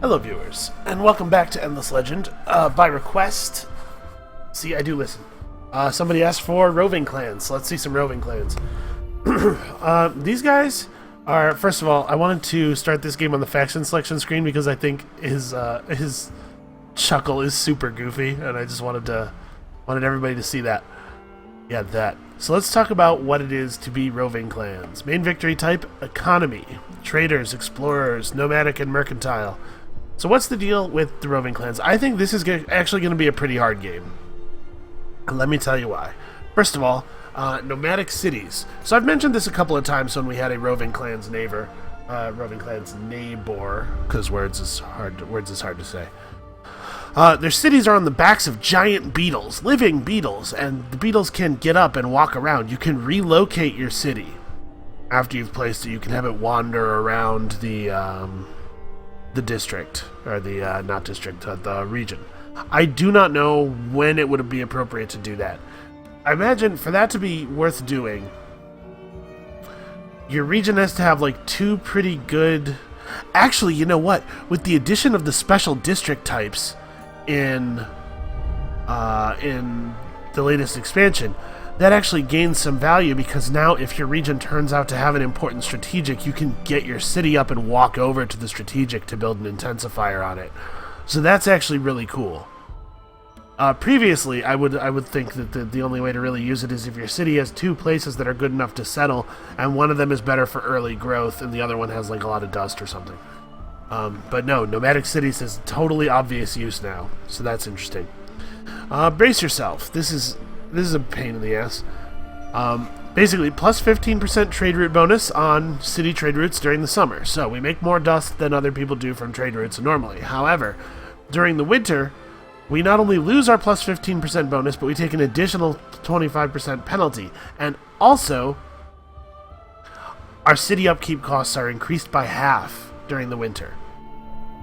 Hello, viewers, and welcome back to Endless Legend. By request, see, I do listen. Somebody asked for roving clans, so let's see some roving clans. These guys are, first of all, I wanted to start this game on the faction selection screen because I think his chuckle is super goofy, and I just wanted everybody to see that. Yeah, that. So let's talk about what it is to be roving clans. Main victory type, economy. Traders, explorers, nomadic, and mercantile. So what's the deal with the roving clans? I think this is actually going to be a pretty hard game. And let me tell you why. First of all, nomadic cities. So I've mentioned this a couple of times when we had a roving clans neighbor, because words is hard to say. Their cities are on the backs of giant beetles, living beetles, and the beetles can get up and walk around. You can relocate your city after you've placed it. You can have it wander around the district, or the not district, the region. I do not know when it would be appropriate to do that. I imagine for that to be worth doing, your region has to have like two pretty good. Actually, you know what? With the addition of the special district types in the latest expansion, that actually gains some value, because now if your region turns out to have an important strategic, you can get your city up and walk over to the strategic to build an intensifier on it. So that's actually really cool. Previously, I would think that the only way to really use it is if your city has two places that are good enough to settle, and one of them is better for early growth, and the other one has like a lot of dust or something. But no, nomadic cities is totally obvious use now, so that's interesting. Brace yourself. This is a pain in the ass. Basically, plus 15% trade route bonus on city trade routes during the summer. So we make more dust than other people do from trade routes normally. However, during the winter, we not only lose our plus 15% bonus, but we take an additional 25% penalty. And also, our city upkeep costs are increased by half during the winter.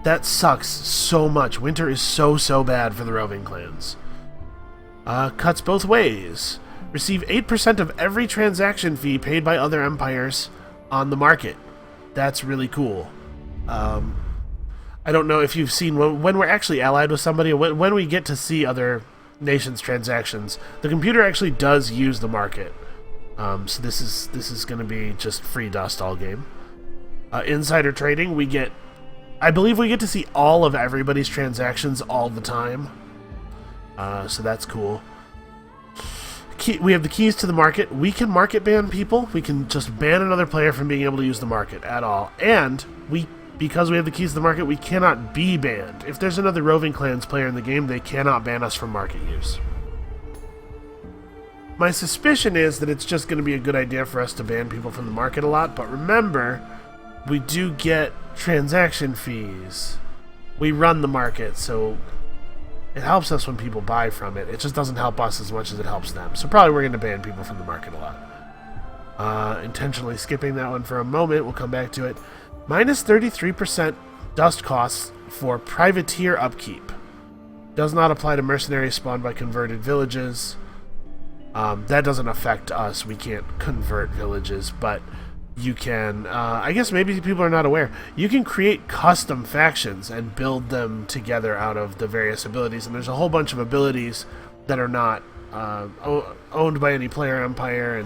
That sucks so much. Winter is so bad for the roving clans. Cuts both ways. Receive 8% of every transaction fee paid by other empires on the market. That's really cool. I don't know if you've seen when we're actually allied with somebody, when we get to see other nations' transactions, the computer actually does use the market. So this is going to be just free dust all game. Insider trading, I believe we get to see all of everybody's transactions all the time. So that's cool. We have the keys to the market. We can market ban people. We can just ban another player from being able to use the market at all. And because we have the keys to the market, we cannot be banned. If there's another roving clans player in the game, they cannot ban us from market use. My suspicion is that it's just going to be a good idea for us to ban people from the market a lot, but remember, we do get transaction fees. We run the market, so it helps us when people buy from it. It just doesn't help us as much as it helps them. So probably we're going to ban people from the market a lot. Intentionally skipping that one for a moment. We'll come back to it. Minus 33% dust costs for privateer upkeep. Does not apply to mercenaries spawned by converted villages. That doesn't affect us. We can't convert villages, but you can, I guess maybe people are not aware, you can create custom factions and build them together out of the various abilities, and there's a whole bunch of abilities that are not owned by any player empire,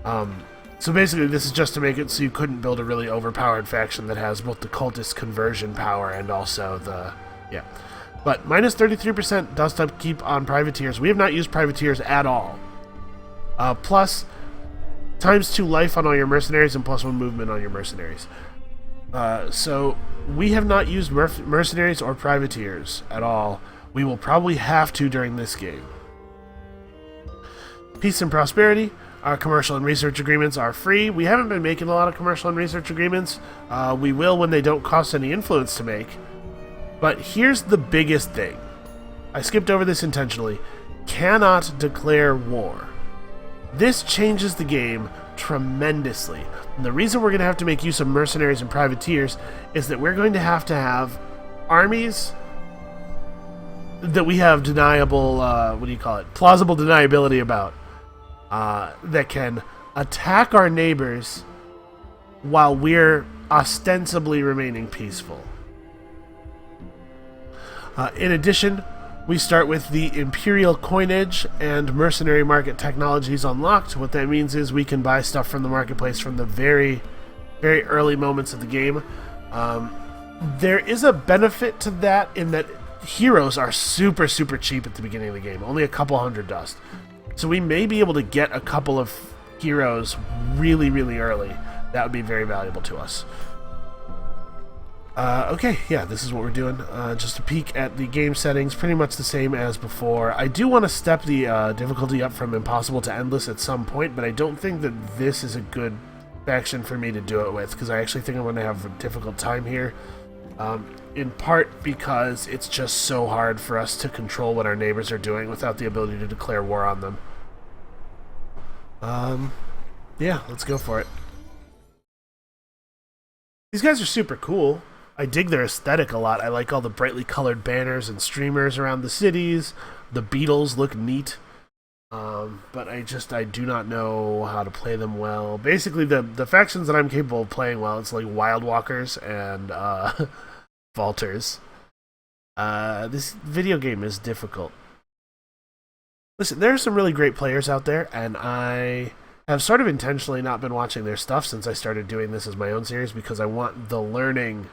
and so basically this is just to make it so you couldn't build a really overpowered faction that has both the cultist conversion power and also but minus 33% dust upkeep on privateers. We have not used privateers at all. Plus times 2 life on all your mercenaries and plus 1 movement on your mercenaries. So we have not used mercenaries or privateers at all. We will probably have to during this game. Peace and prosperity. Our commercial and research agreements are free. We haven't been making a lot of commercial and research agreements. We will when they don't cost any influence to make. But here's the biggest thing. I skipped over this intentionally. Cannot declare war. This changes the game tremendously. And the reason we're going to have to make use of mercenaries and privateers is that we're going to have armies that we have plausible deniability about, that can attack our neighbors while we're ostensibly remaining peaceful. In addition, we start with the Imperial coinage and mercenary market technologies unlocked. What that means is we can buy stuff from the marketplace from the very, very early moments of the game. There is a benefit to that in that heroes are super, super cheap at the beginning of the game. Only a couple hundred dust. So we may be able to get a couple of heroes really, really early. That would be very valuable to us. Okay, yeah, this is what we're doing. Just a peek at the game settings, pretty much the same as before. I do want to step the difficulty up from impossible to endless at some point, but I don't think that this is a good faction for me to do it with, because I actually think I'm going to have a difficult time here. In part because it's just so hard for us to control what our neighbors are doing without the ability to declare war on them. Yeah, let's go for it. These guys are super cool. I dig their aesthetic a lot. I like all the brightly colored banners and streamers around the cities. The beetles look neat. But I do not know how to play them well. Basically, the factions that I'm capable of playing well, it's like Wild Walkers and Vaulters. This video game is difficult. Listen, there are some really great players out there, and I have sort of intentionally not been watching their stuff since I started doing this as my own series, because I want the learning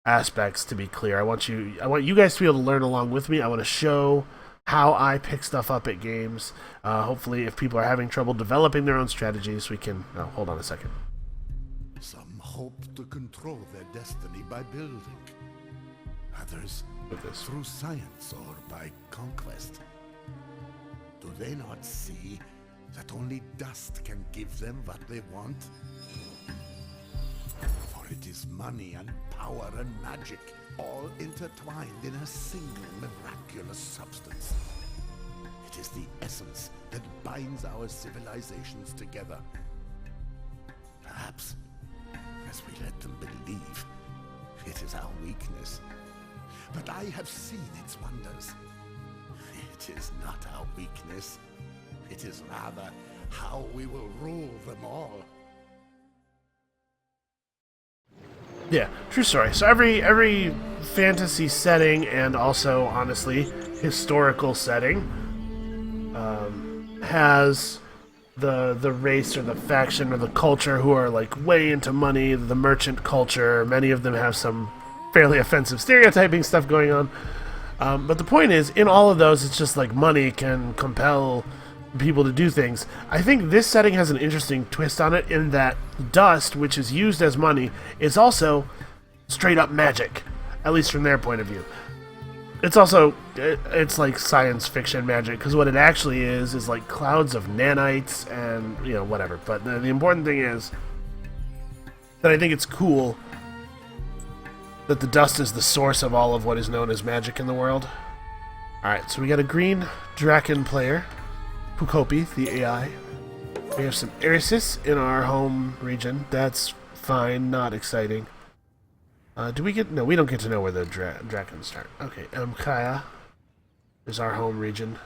aspects to be clear. I want you guys to be able to learn along with me. I want to show how I pick stuff up at games. Hopefully, if people are having trouble developing their own strategies, we can... Oh, hold on a second. Some hope to control their destiny by building. Others through science or by conquest. Do they not see that only dust can give them what they want? For it is money and power and magic, all intertwined in a single miraculous substance. It is the essence that binds our civilizations together. Perhaps, as we let them believe, it is our weakness. But I have seen its wonders. It is not our weakness. It is rather how we will rule them all. Yeah, true story. So every fantasy setting and also, honestly, historical setting has the race or the faction or the culture who are like way into money, the merchant culture. Many of them have some fairly offensive stereotyping stuff going on. But the point is, in all of those, it's just like money can compel people to do things. I think this setting has an interesting twist on it in that dust, which is used as money, is also straight up magic, at least from their point of view. It's also, it's like science fiction magic, because what it actually is like clouds of nanites and, you know, whatever. But the important thing is that I think it's cool that the dust is the source of all of what is known as magic in the world. Alright, so we got a green Draken player, Pukopi, the AI. We have some Erisis in our home region. That's fine, not exciting. Do we get... No, we don't get to know where the Drakens start. Okay, Mkaya is our home region.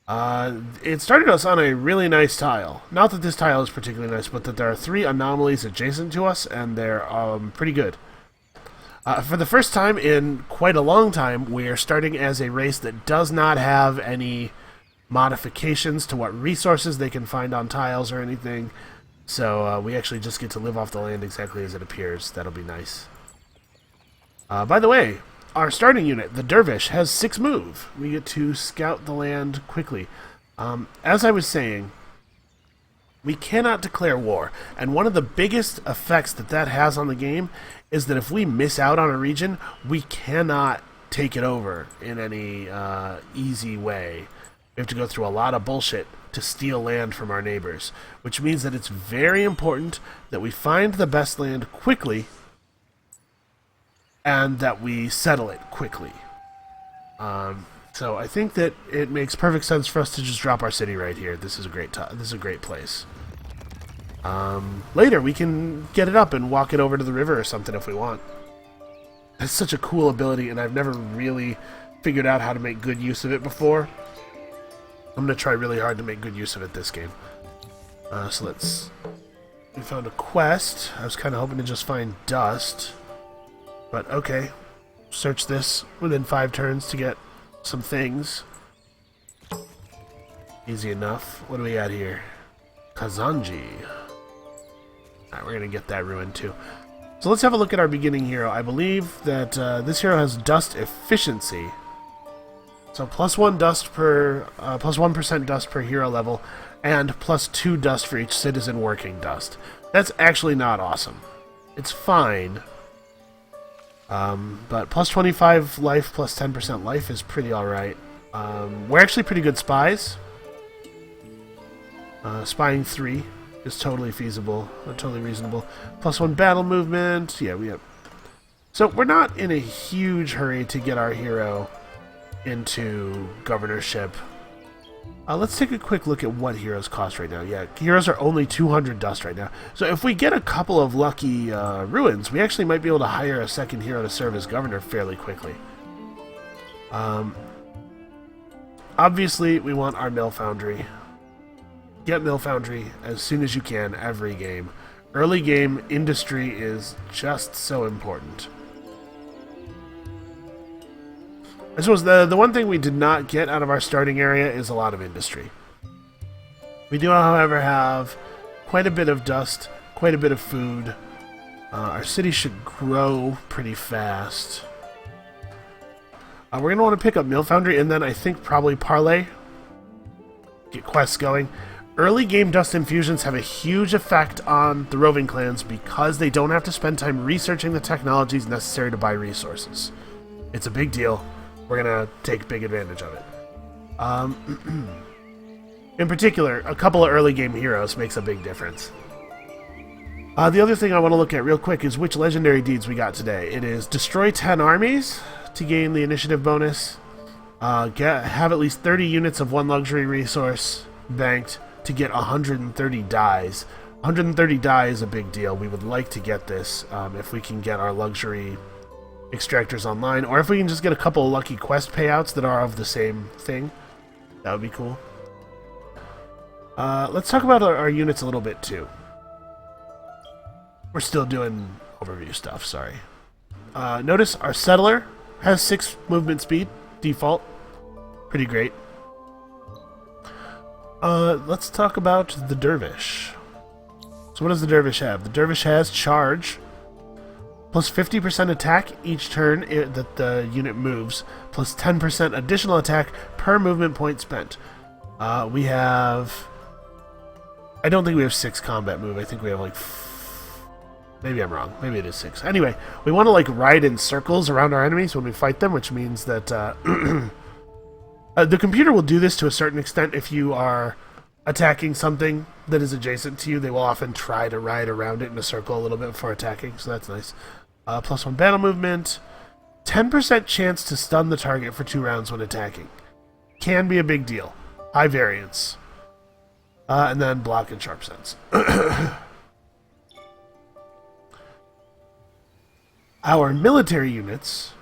It started us on a really nice tile. Not that this tile is particularly nice, but that there are 3 anomalies adjacent to us, and they're pretty good. For the first time in quite a long time, we are starting as a race that does not have any modifications to what resources they can find on tiles or anything. So we actually just get to live off the land exactly as it appears. That'll be nice. By the way, our starting unit, the Dervish, has 6 move. We get to scout the land quickly. As I was saying, we cannot declare war. And one of the biggest effects that has on the game is that if we miss out on a region, we cannot take it over in any easy way. We have to go through a lot of bullshit to steal land from our neighbors, which means that it's very important that we find the best land quickly and that we settle it quickly. So I think that it makes perfect sense for us to just drop our city right here. This is a great place. Later we can get it up and walk it over to the river or something if we want. It's such a cool ability, and I've never really figured out how to make good use of it before. I'm going to try really hard to make good use of it this game. So we found a quest. I was kind of hoping to just find dust. But okay. search this within 5 turns to get some things. Easy enough. What do we got here? Kazanji. Alright, we're going to get that ruined too. So let's have a look at our beginning hero. I believe that this hero has dust efficiency. So +1 dust per, +1% dust per hero level, and +2 dust for each citizen working dust. That's actually not awesome. It's fine. But +25 life, +10% life is pretty alright. We're actually pretty good spies. Spying 3 is totally feasible, totally reasonable. +1 battle movement. Yeah, we have. So we're not in a huge hurry to get our hero into governorship. Let's take a quick look at what heroes cost right now. Yeah, heroes are only 200 dust right now. So if we get a couple of lucky ruins, we actually might be able to hire a second hero to serve as governor fairly quickly. Obviously, we want our mill foundry. Get mill foundry as soon as you can every game. Early game industry is just so important. I suppose the one thing we did not get out of our starting area is a lot of industry. We do, however, have quite a bit of dust, quite a bit of food. Our city should grow pretty fast. We're going to want to pick up Mill Foundry and then I think probably Parlay. Get quests going. Early game dust infusions have a huge effect on the roving clans because they don't have to spend time researching the technologies necessary to buy resources. It's a big deal. We're going to take big advantage of it. In particular, a couple of early game heroes makes a big difference. The other thing I want to look at real quick is which legendary deeds we got today. It is destroy 10 armies to gain the initiative bonus. Have at least 30 units of one luxury resource banked to get 130 dies. 130 die is a big deal. We would like to get this if we can get our luxury extractors online, or if we can just get a couple of lucky quest payouts that are of the same thing. That would be cool. Let's talk about our units a little bit too. We're still doing overview stuff, sorry. Notice our settler has 6 movement speed, default. Pretty great. Let's talk about the dervish. So what does the dervish have? The dervish has charge, plus 50% attack each turn that the unit moves, plus 10% additional attack per movement point spent. We have... I don't think we have 6 combat move. I think we have like... Maybe I'm wrong. Maybe it is 6. Anyway, we want to like ride in circles around our enemies when we fight them, which means that the computer will do this to a certain extent. If you are attacking something that is adjacent to you, they will often try to ride around it in a circle a little bit before attacking, so that's nice. Plus 1 battle movement. 10% chance to stun the target for 2 rounds when attacking. Can be a big deal. High variance. And then block and sharp sense. Our military units.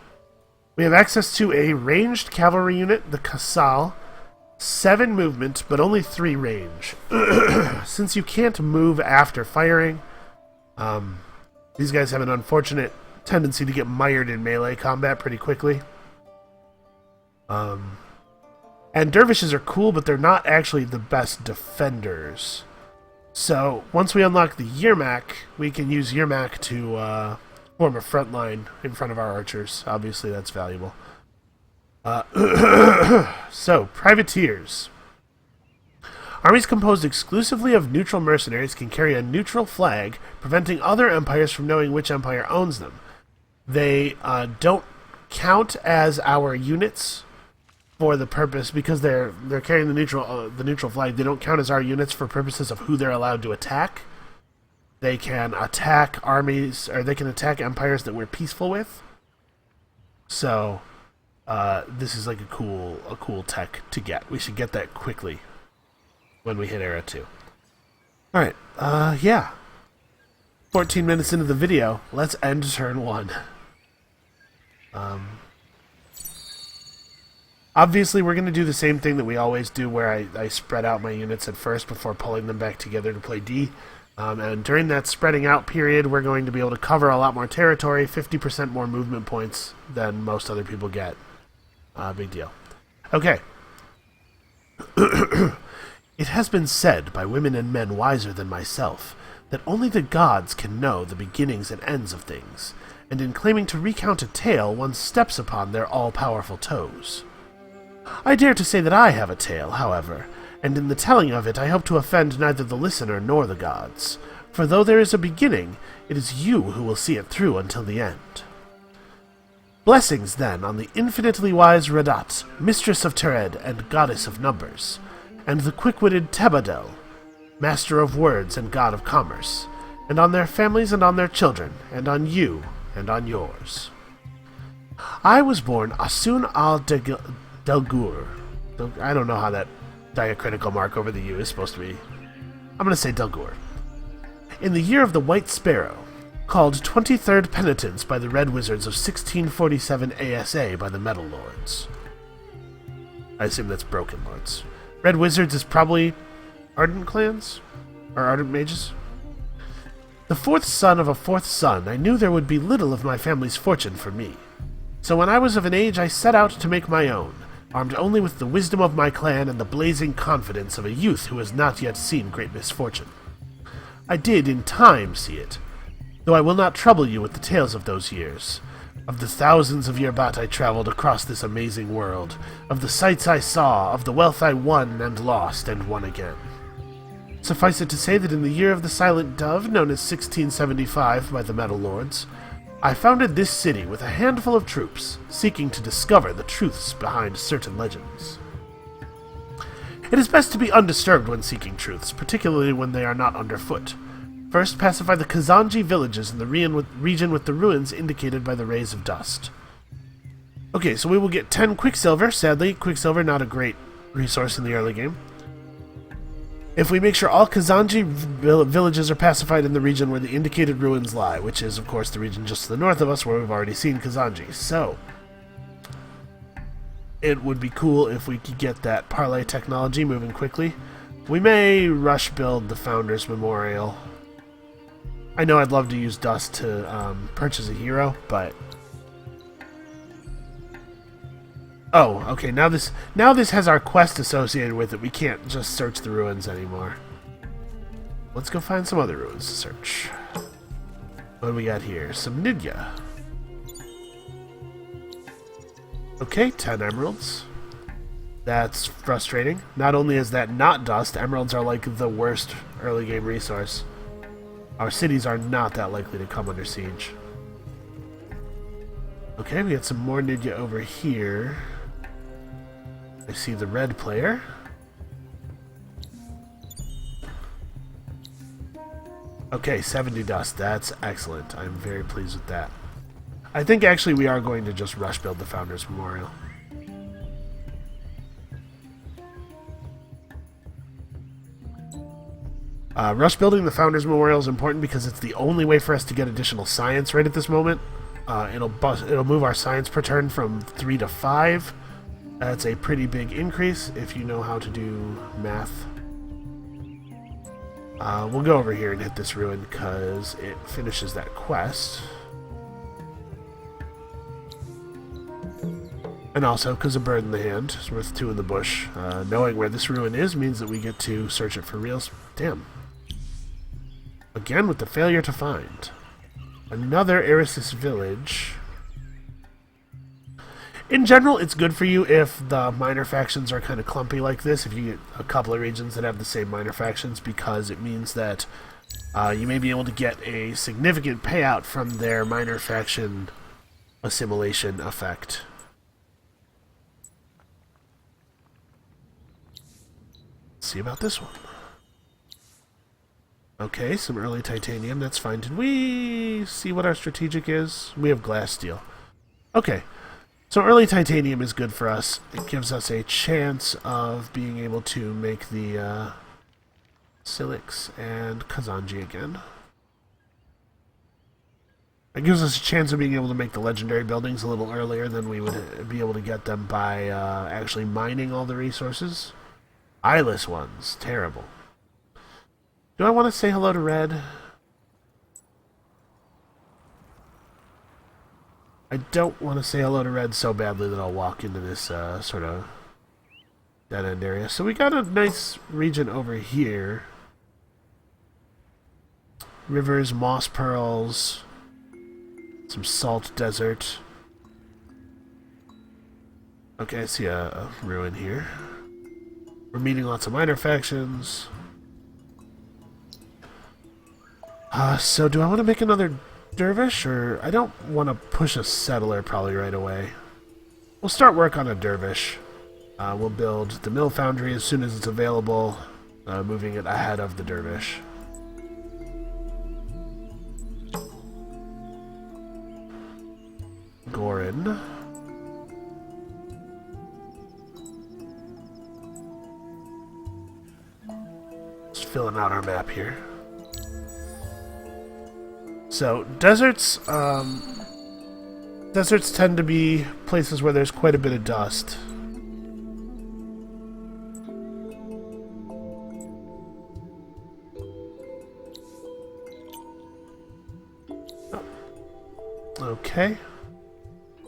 We have access to a ranged cavalry unit, the Kasal. 7 movement, but only 3 range. Since you can't move after firing, these guys have an unfortunate tendency to get mired in melee combat pretty quickly. And dervishes are cool, but they're not actually the best defenders. So, once we unlock the Yermak, we can use Yermak to form a front line in front of our archers. Obviously, that's valuable. So, privateers. Armies composed exclusively of neutral mercenaries can carry a neutral flag, preventing other empires from knowing which empire owns them. They don't count as our units for the purpose, because they're carrying the neutral flag. They don't count as our units for purposes of who they're allowed to attack. They can attack armies, or they can attack empires that we're peaceful with. So, this is like a cool tech to get. We should get that quickly when we hit Era 2. Alright, yeah. 14 minutes into the video, let's end turn 1. Obviously, we're going to do the same thing that we always do, where I spread out my units at first before pulling them back together to play D. And during that spreading out period, we're going to be able to cover a lot more territory, 50% more movement points than most other people get. Big deal. Okay. It has been said by women and men wiser than myself that only the gods can know the beginnings and ends of things, and in claiming to recount a tale, one steps upon their all-powerful toes. I dare to say that I have a tale, however, and in the telling of it I hope to offend neither the listener nor the gods, for though there is a beginning, it is you who will see it through until the end. Blessings, then, on the infinitely wise Radat, mistress of Tered and goddess of numbers, and the quick-witted Tebadel, master of words and god of commerce, and on their families and on their children, and on you and on yours. I was born Asun al-Delgur. I don't know how that diacritical mark over the U is supposed to be. I'm going to say Delgur. In the year of the White Sparrow, called 23rd Penitence by the Red Wizards of 1647 ASA by the Metal Lords. I assume that's Broken Lords. Red Wizards is probably Ardent Clans? Or Ardent Mages? The fourth son of a fourth son, I knew there would be little of my family's fortune for me. So when I was of an age, I set out to make my own, armed only with the wisdom of my clan and the blazing confidence of a youth who has not yet seen great misfortune. I did, in time, see it, though I will not trouble you with the tales of those years, of the thousands of yerbat I traveled across this amazing world, of the sights I saw, of the wealth I won and lost and won again. Suffice it to say that in the year of the Silent Dove, known as 1675 by the Metal Lords, I founded this city with a handful of troops, seeking to discover the truths behind certain legends. It is best to be undisturbed when seeking truths, particularly when they are not underfoot. First, pacify the Kazanji villages in the region with the ruins indicated by the rays of dust. Okay, so we will get 10 Quicksilver. Sadly, Quicksilver not a great resource in the early game. If we make sure all Kazanji villages are pacified in the region where the indicated ruins lie, which is, of course, the region just to the north of us where we've already seen Kazanji. So, it would be cool if we could get that parlay technology moving quickly. We may rush build the Founders Memorial. I know I'd love to use dust to purchase a hero, but... Oh, okay, now this has our quest associated with it. We can't just search the ruins anymore. Let's go find some other ruins to search. What do we got here? Some Nidya. Okay, 10 emeralds. That's frustrating. Not only is that not dust, emeralds are like the worst early game resource. Our cities are not that likely to come under siege. Okay, we got some more Nidya over here. I see the red player. Okay, 70 dust. That's excellent. I'm very pleased with that. I think actually we are going to just rush build the Founders Memorial. Rush building the Founders Memorial is important because it's the only way for us to get additional science right at this moment. It'll move our science per turn from 3 to 5. That's a pretty big increase if you know how to do math. We'll go over here and hit this ruin because it finishes that quest. And also because a bird in the hand is worth 2 in the bush. Knowing where this ruin is means that we get to search it for reals. Damn. Again with the failure to find. Another Erisys village. In general, it's good for you if the minor factions are kind of clumpy like this, if you get a couple of regions that have the same minor factions, because it means that you may be able to get a significant payout from their minor faction assimilation effect. Let's see about this one. Okay, some early titanium, that's fine. Did we see what our strategic is? We have glass steel. Okay. So early titanium is good for us. It gives us a chance of being able to make the Silix and Kazanji again. It gives us a chance of being able to make the legendary buildings a little earlier than we would be able to get them by actually mining all the resources. Eyeless ones. Terrible. Do I want to say hello to Red? I don't want to say hello to Red so badly that I'll walk into this sort of dead-end area. So we got a nice region over here. Rivers, moss pearls, some salt desert. Okay, I see a ruin here. We're meeting lots of minor factions. So do I want to make another dervish, or I don't want to push a settler probably right away. We'll start work on a dervish. We'll build the mill foundry as soon as it's available, moving it ahead of the dervish. Gorin. Just filling out our map here. So, deserts tend to be places where there's quite a bit of dust. Okay.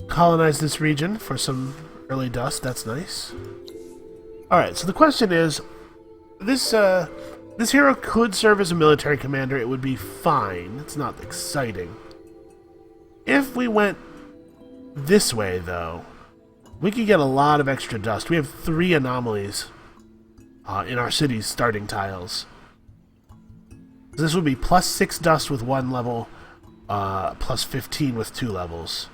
Colonize this region for some early dust, that's nice. Alright, so the question is, this hero could serve as a military commander, it would be fine. It's not exciting. If we went this way, though, we could get a lot of extra dust. We have 3 anomalies in our city's starting tiles. This would be plus 6 dust with 1 level, plus 15 with 2 levels.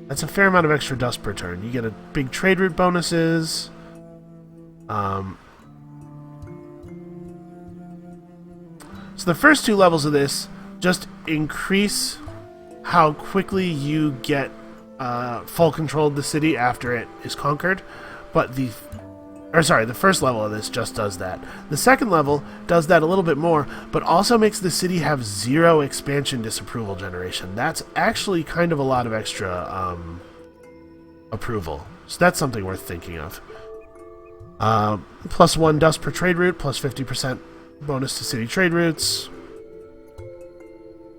That's a fair amount of extra dust per turn. You get a big trade route bonuses. So the first 2 levels of this just increase how quickly you get full control of the city after it is conquered. But the first level of this just does that. The second level does that a little bit more, but also makes the city have 0 expansion disapproval generation. That's actually kind of a lot of extra approval. So that's something worth thinking of. Plus 1 dust per trade route, plus 50% bonus to city trade routes.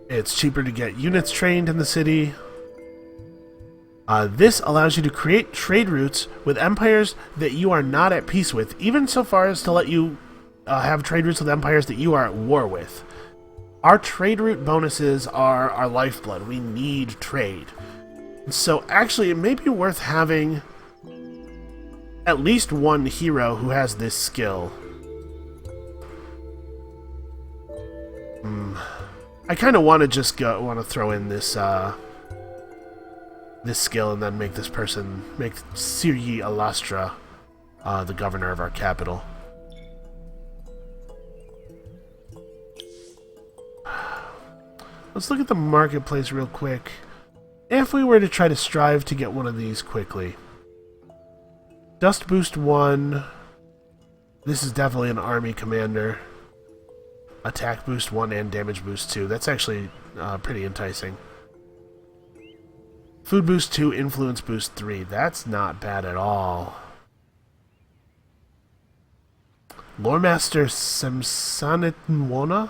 It's cheaper to get units trained in the city. This allows you to create trade routes with empires that you are not at peace with, even so far as to let you have trade routes with empires that you are at war with. Our trade route bonuses are our lifeblood. We need trade. So actually, it may be worth having at least 1 hero who has this skill. I kind of want to just throw in this this skill and then make this person, make Siri Alastra the governor of our capital. Let's look at the marketplace real quick. If we were to try to strive to get one of these quickly. Dust boost 1. This is definitely an army commander. Attack boost 1 and damage boost 2. That's actually pretty enticing. Food boost 2, influence boost 3. That's not bad at all. Loremaster Samsanitnwana?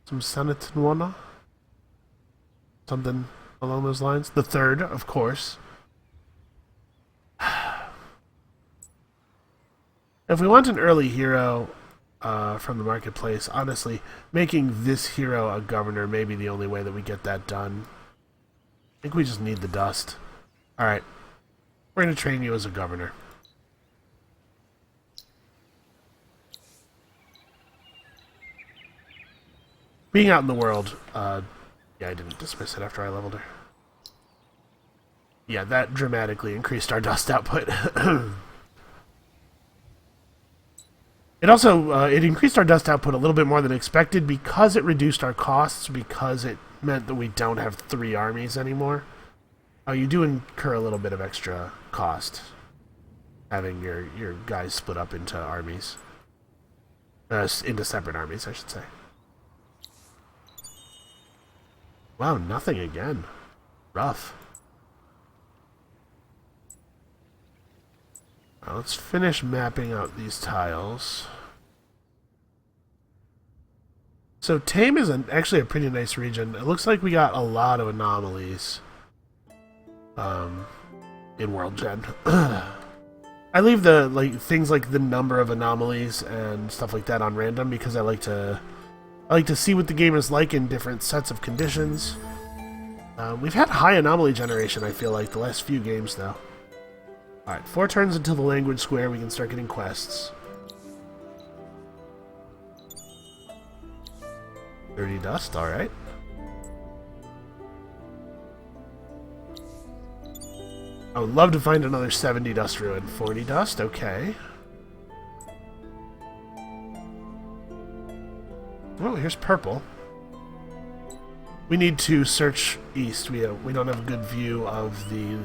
Samsanitnwana? Something along those lines. The 3rd, of course. If we want an early hero from the marketplace, honestly, making this hero a governor may be the only way that we get that done. I think we just need the dust. Alright. We're going to train you as a governor. Being out in the world, yeah, I didn't dismiss it after I leveled her. Yeah, that dramatically increased our dust output. It also, it increased our dust output a little bit more than expected because it reduced our costs, because it meant that we don't have 3 armies anymore. You do incur a little bit of extra cost having your guys split up into armies. Into separate armies, I should say. Wow, nothing again. Rough. Now let's finish mapping out these tiles. So Tame is actually a pretty nice region. It looks like we got a lot of anomalies in World Gen. I leave the things like the number of anomalies and stuff like that on random because I like to see what the game is like in different sets of conditions. We've had high anomaly generation, I feel like, the last few games, though. Alright, 4 turns until the language square, we can start getting quests. 30 dust, alright. I would love to find another 70 dust ruin. 40 dust, okay. Oh, here's purple. We need to search east. We don't have a good view of the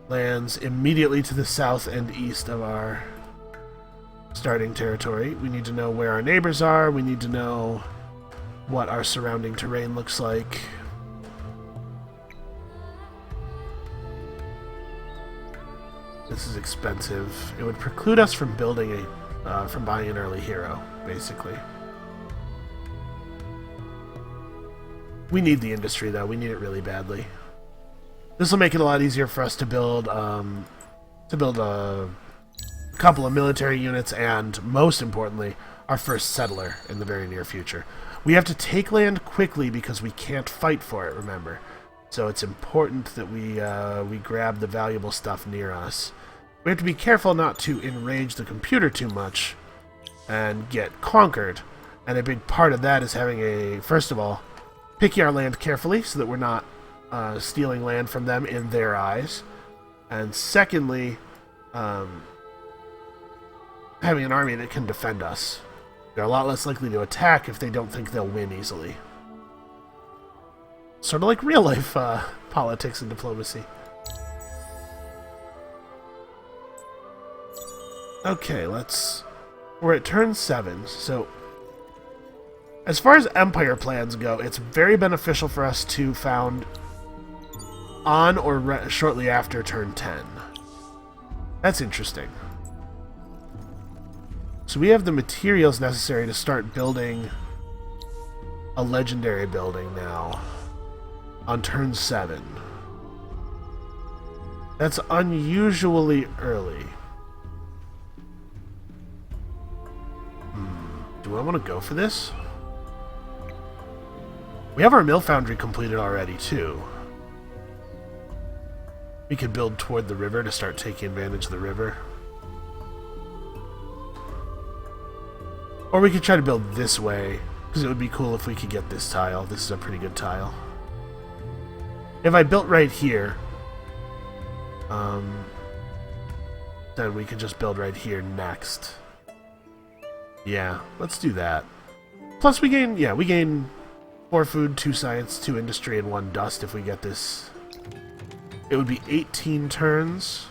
lands immediately to the south and east of our starting territory. We need to know where our neighbors are. We need to know what our surrounding terrain looks like. This is expensive. It would preclude us from building from buying an early hero, basically. We need the industry, though. We need it really badly. This will make it a lot easier for us to build a couple of military units and, most importantly, our first settler in the very near future. We have to take land quickly because we can't fight for it, remember. So it's important that we grab the valuable stuff near us. We have to be careful not to enrage the computer too much and get conquered. And a big part of that is having first of all, picking our land carefully so that we're not stealing land from them in their eyes. And secondly, having an army that can defend us. They're a lot less likely to attack if they don't think they'll win easily. Sort of like real life politics and diplomacy. Okay, we're at turn 7, so as far as Empire plans go, it's very beneficial for us to found on or shortly after turn 10. That's interesting. So we have the materials necessary to start building a legendary building now on turn 7. That's unusually early. Do I want to go for this? We have our mill foundry completed already, too. We could build toward the river to start taking advantage of the river. Or we could try to build this way, because it would be cool if we could get this tile. This is a pretty good tile. If I built right here, then we could just build right here next. Yeah, let's do that. Plus we gain 4 food, 2 science, 2 industry, and 1 dust if we get this. It would be 18 turns.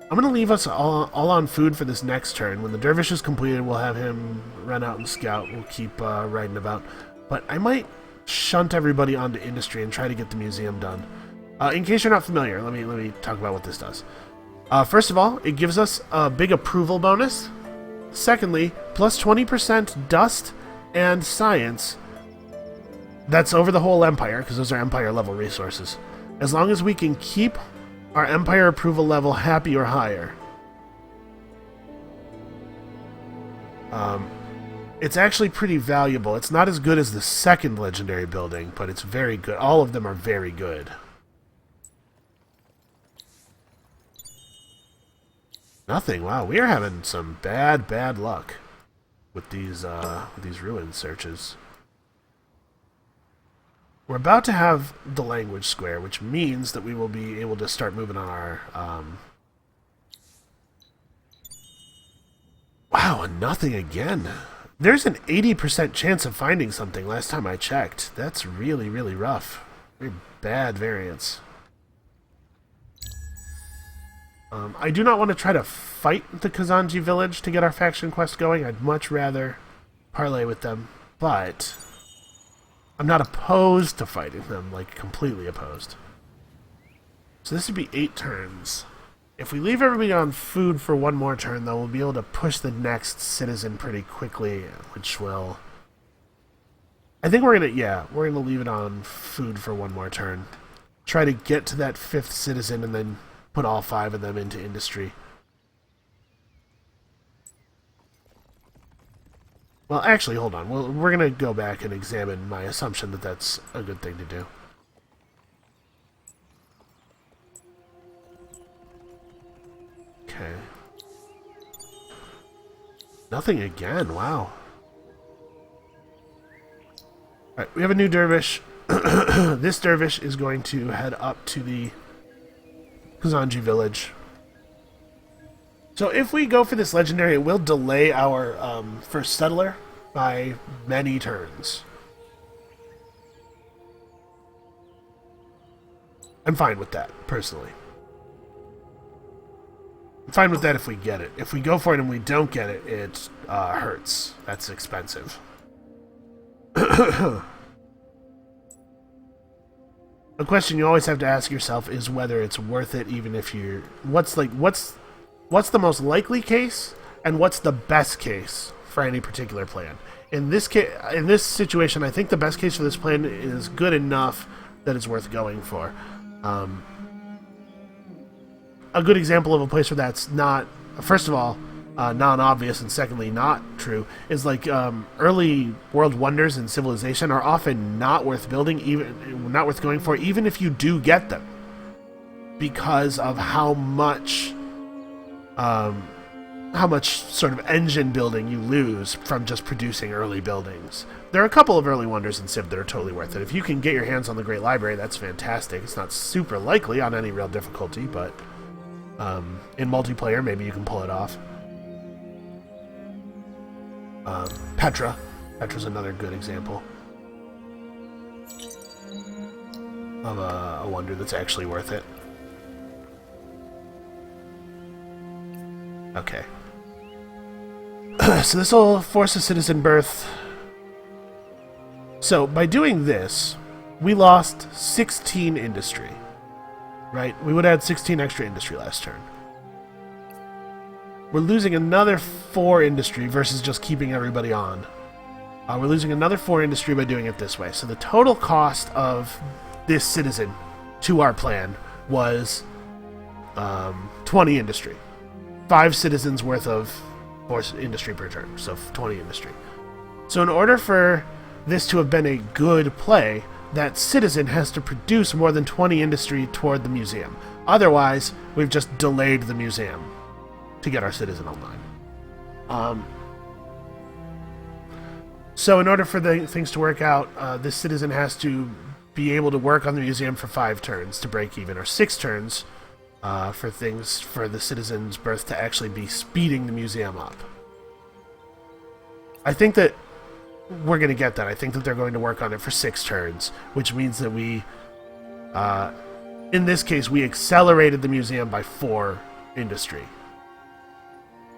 I'm going to leave us all on food for this next turn. When the dervish is completed, we'll have him run out and scout. We'll keep riding about. But I might shunt everybody onto industry and try to get the museum done. In case you're not familiar, let me talk about what this does. First of all, it gives us a big approval bonus. Secondly, plus 20% dust and science. That's over the whole empire, because those are empire level resources. As long as we can keep our empire approval level happy or higher. It's actually pretty valuable. It's not as good as the second legendary building, but it's very good. All of them are very good. Nothing. Wow, we are having some bad luck with these ruin searches. We're about to have the language square, which means that we will be able to start moving on our... Wow, and nothing again. There's an 80% chance of finding something last time I checked. That's really, really rough. Very bad variance. I do not want to try to fight the Kazanji village to get our faction quest going. I'd much rather parlay with them, but I'm not opposed to fighting them, like completely opposed. So this would be 8 turns. If we leave everybody on food for one more turn, though, we'll be able to push the next citizen pretty quickly, which will... I think we're gonna leave it on food for one more turn. Try to get to that 5th citizen and then put all 5 of them into industry. Well, actually, hold on. We're going to go back and examine my assumption that that's a good thing to do. Okay. Nothing again. Wow. Alright, we have a new dervish. This dervish is going to head up to the Kazanji village. So if we go for this legendary, it will delay our first settler by many turns. I'm fine with that, personally. I'm fine with that if we get it. If we go for it and we don't get it, it hurts. That's expensive. A question you always have to ask yourself is whether it's worth it, even if you're... What's the most likely case, and what's the best case for any particular plan? In this situation, I think the best case for this plan is good enough that it's worth going for. A good example of a place where that's not, first of all, non-obvious, and secondly, not true, is like early world wonders in civilization are often not worth building, even not worth going for, even if you do get them, because of how much sort of engine building you lose from just producing early buildings. There are a couple of early wonders in Civ that are totally worth it. If you can get your hands on the Great Library, that's fantastic. It's not super likely on any real difficulty, but in multiplayer, maybe you can pull it off. Petra. Petra's another good example of a wonder that's actually worth it. Okay. So this will force a citizen birth. So by doing this, we lost 16 industry. Right? We would have had 16 extra industry last turn. We're losing another 4 industry versus just keeping everybody on. We're losing another 4 industry by doing it this way. So the total cost of this citizen to our plan was 20 industry. 5 citizens worth of industry per turn, so 20 industry. So in order for this to have been a good play, that citizen has to produce more than 20 industry toward the museum. Otherwise, we've just delayed the museum to get our citizen online. So in order for the things to work out, this citizen has to be able to work on the museum for 5 turns to break even, or 6 turns for the citizen's birth to actually be speeding the museum up. I think that we're going to get that. I think that they're going to work on it for 6 turns, which means that we, in this case, we accelerated the museum by 4 industry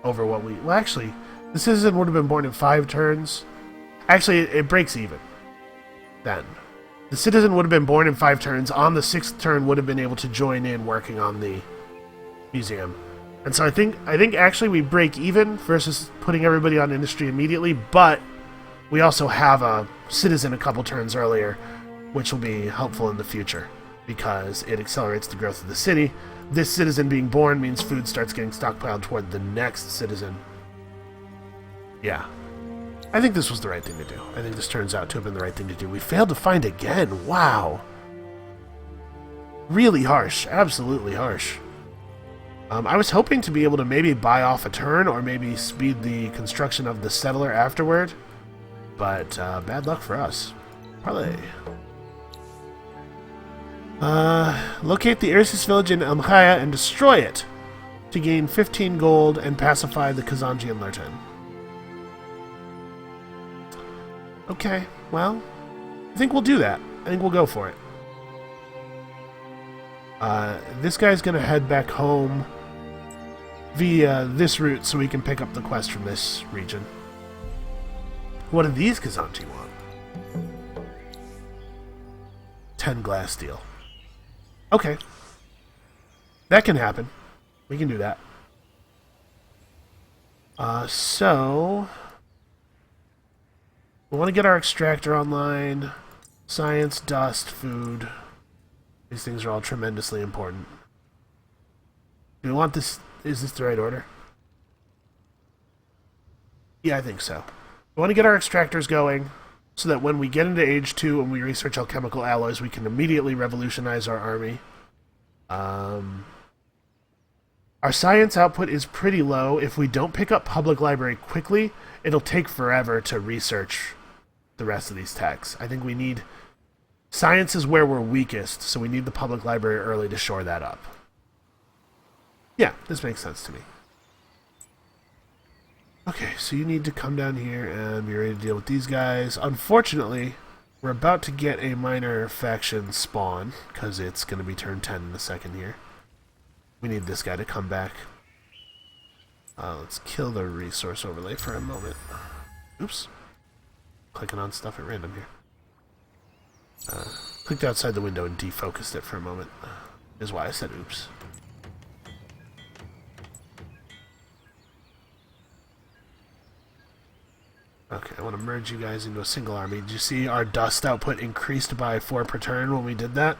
over what we... Well, actually, the citizen would have been born in 5 turns. Actually, it breaks even then. The citizen would have been born in 5 turns. On the 6th turn, would have been able to join in working on the museum. And so I think actually we break even versus putting everybody on industry immediately, but we also have a citizen a couple turns earlier, which will be helpful in the future because it accelerates the growth of the city. This citizen being born means food starts getting stockpiled toward the next citizen. Yeah. I think this was the right thing to do. I think this turns out to have been the right thing to do. We failed to find again. Wow. Really harsh. Absolutely harsh. I was hoping to be able to maybe buy off a turn or maybe speed the construction of the settler afterward. But bad luck for us. Parlay. Locate the Ursus village in Amchaya and destroy it to gain 15 gold and pacify the Kazanji and Lurten. Okay, well, I think we'll do that. I think we'll go for it. This guy's going to head back home via this route so we can pick up the quest from this region. What do these Kazanji want? 10 glass steel. Okay. That can happen. We can do that. So we want to get our extractor online. Science, dust, food. These things are all tremendously important. Do we want this? Is this the right order? Yeah, I think so. We want to get our extractors going so that when we get into Age 2 and we research alchemical alloys, we can immediately revolutionize our army. Our science output is pretty low. If we don't pick up public library quickly, it'll take forever to research the rest of these texts. I think we need... Science is where we're weakest, so we need the public library early to shore that up. Yeah, this makes sense to me. Okay, so you need to come down here and be ready to deal with these guys. Unfortunately, we're about to get a minor faction spawn, because it's going to be turn 10 in a second here. We need this guy to come back. Let's kill the resource overlay for a moment. Oops. Clicking on stuff at random here. Clicked outside the window and defocused it for a moment. Is why I said oops. Okay, I want to merge you guys into a single army. Did you see our dust output increased by 4 per turn when we did that?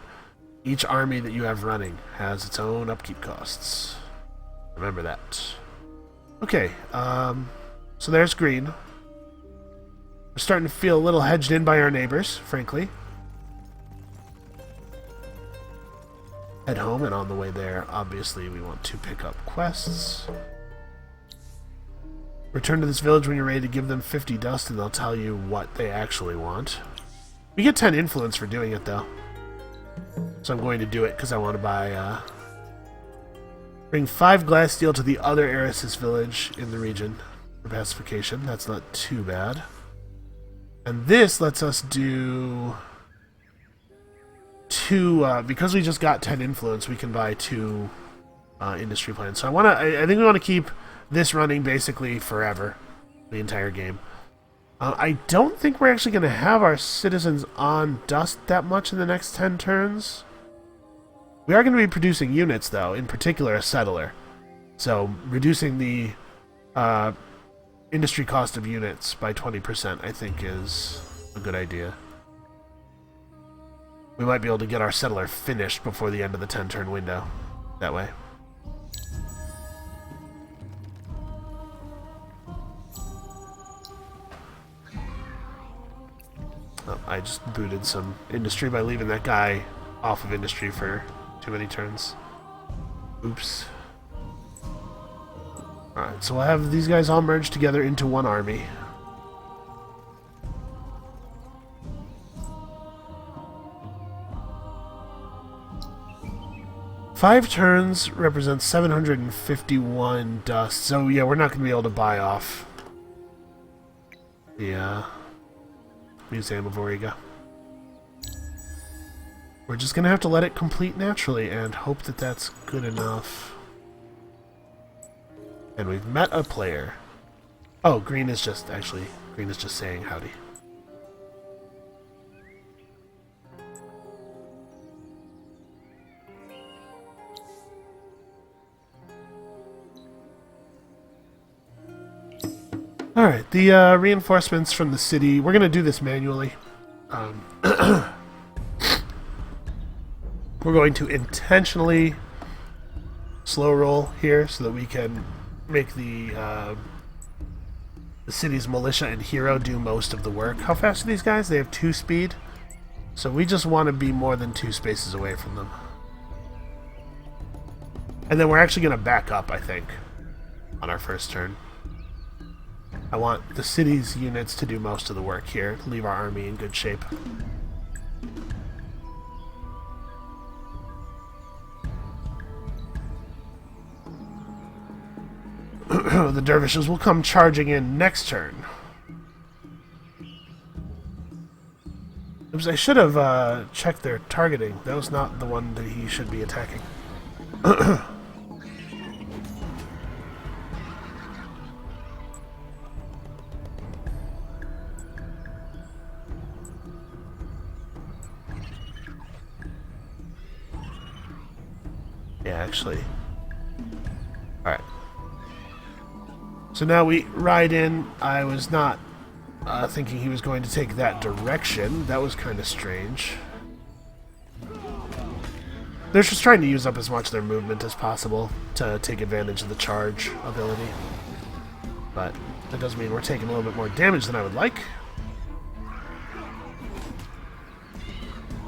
Each army that you have running has its own upkeep costs. Remember that. Okay, so there's green. We're starting to feel a little hedged in by our neighbors, frankly. Head home, and on the way there, obviously, we want to pick up quests. Return to this village when you're ready to give them 50 dust, and they'll tell you what they actually want. We get 10 influence for doing it, though. So I'm going to do it because I want to buy... bring 5 glass steel to the other heiress's village in the region for pacification. That's not too bad. And this lets us do... 2... because we just got 10 influence, we can buy 2 industry plans. So I think we want to keep this running basically forever. The entire game. I don't think we're actually going to have our citizens on dust that much in the next 10 turns. We are going to be producing units, though, in particular a settler. So reducing the industry cost of units by 20%, I think, is a good idea. We might be able to get our settler finished before the end of the 10-turn window. That way. Oh, I just booted some industry by leaving that guy off of industry for too many turns. Oops. Alright, so we'll have these guys all merged together into one army. Five turns represents 751 dust, so yeah, we're not going to be able to buy off the Museum of Auriga. We're just going to have to let it complete naturally and hope that that's good enough. And we've met a player. Oh, green is just saying howdy. Alright, the reinforcements from the city, we're going to do this manually. We're going to intentionally slow roll here so that we can make the city's militia and hero do most of the work. How fast are these guys? They have 2 speed. So we just want to be more than 2 spaces away from them. And then we're actually going to back up, I think, on our first turn. I want the city's units to do most of the work here, to leave our army in good shape. The dervishes will come charging in next turn. Oops, I should have checked their targeting. That was not the one that he should be attacking. Yeah, actually. Alright. So now we ride in. I was not thinking he was going to take that direction. That was kind of strange. They're just trying to use up as much of their movement as possible to take advantage of the charge ability. But that does mean we're taking a little bit more damage than I would like.